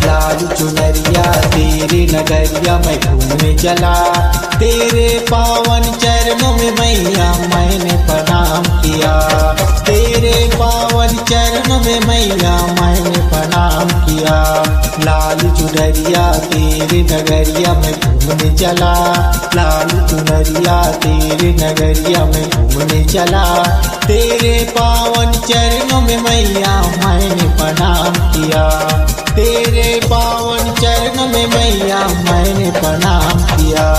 लाल चुनरिया तेरे नगरिया मैं घूमने चला। तेरे पावन चरणों में मैया मैंने प्रणाम किया। तेरे पावन चरणों में मैया मैंने प्रणाम किया। लाल चुनरिया तेरे नगरिया मैं घूमने चला। लाल चुनरिया तेरे नगरिया मैं घूमने चला। तेरे पावन चरणों में मैया मैंने प्रणाम किया। तेरे पावन चरणों में मैया मैंने प्रणाम किया।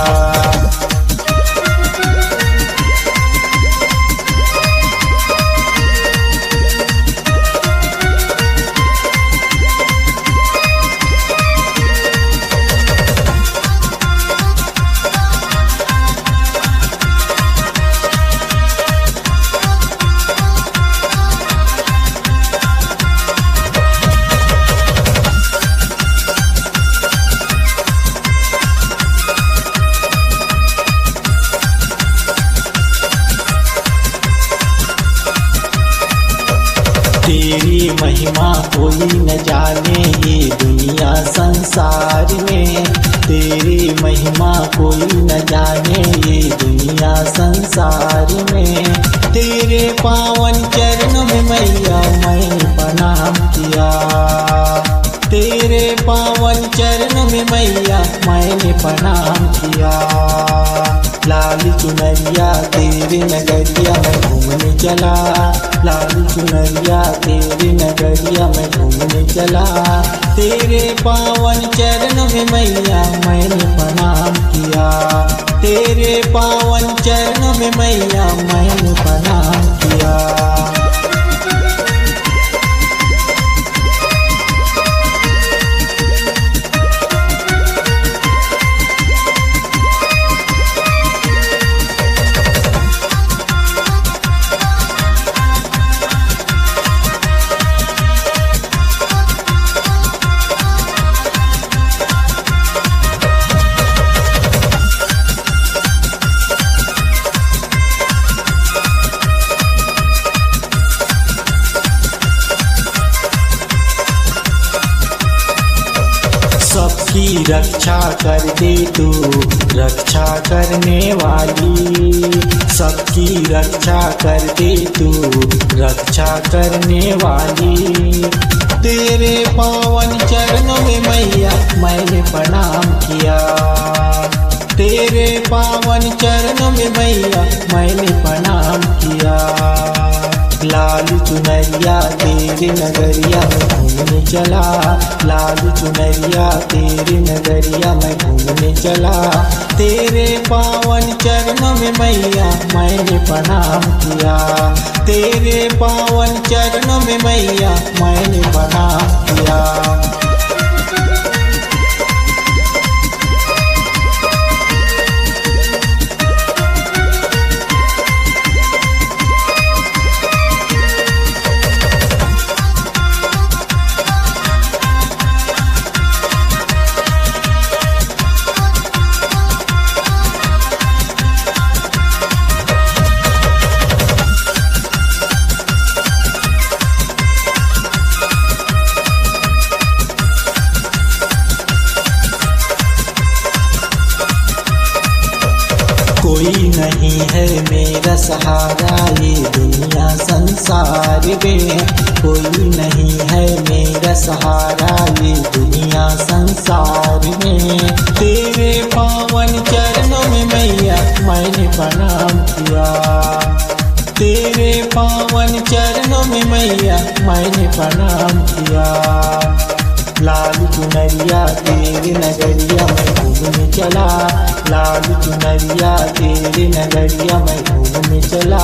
तेरी महिमा कोई न जाने ये दुनिया संसार में। तेरी महिमा कोई न जाने ये दुनिया संसार में। तेरे पावन चरणों में मैया मैंने प्रणाम किया। तेरे पावन चरणों में मैया मैंने प्रणाम किया। लाल चुनरिया तेरे नगरिया मैं घूमने चला। लाल चुनरिया तेरे नगरिया मैं घूमने चला। तेरे पावन चरणों में मैया मैंने प्रणाम किया। तेरे पावन चरणों में मैया मैंने प्रणाम किया। सबकी रक्षा कर दे तू रक्षा करने वाली। सबकी रक्षा कर दे तू रक्षा करने वाली। तेरे पावन चरणों में मैया मैंने प्रणाम किया। तेरे पावन चरणों में मैया मैंने प्रणाम किया। लाल चुनरिया तेरे नगरिया मैं घूमने चला। लाल चुनरिया तेरे नगरिया मैं घूमने चला। तेरे पावन चरणों में मैया मैंने प्रणाम किया। तेरे पावन चरणों में मैया मैंने प्रणाम किया। कोई नहीं है मेरा सहारा ये दुनिया संसार में। कोई नहीं है मेरा सहारा ये दुनिया संसार में। तेरे पावन चरणों में मैया मैंने प्रणाम किया। तेरे पावन चरणों में मैया मैंने प्रणाम किया। लाल चुनरिया तेरे नगरिया मैं घूमने चला। लाल चुनरिया तेरे नगरिया मैं घूमने चला।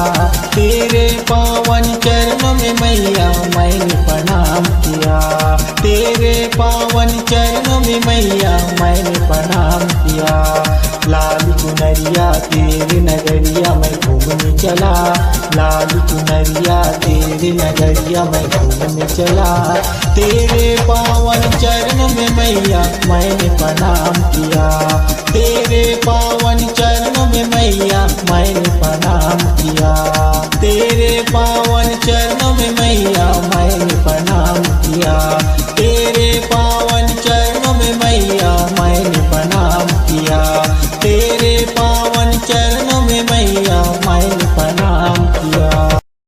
तेरे पावन चरणों में मैया मैंने प्रणाम किया। तेरे पावन चरणों में मैया मैंने प्रणाम किया। लाल चुनरिया तेरे नगरिया मैं घूमने चला। लाल चुनरिया तेरे नगरिया मैं घूमने चला। तेरे पावन चरणों में मैया मैंने प्रणाम किया। तेरे पावन चरणों में मैया मैंने प्रणाम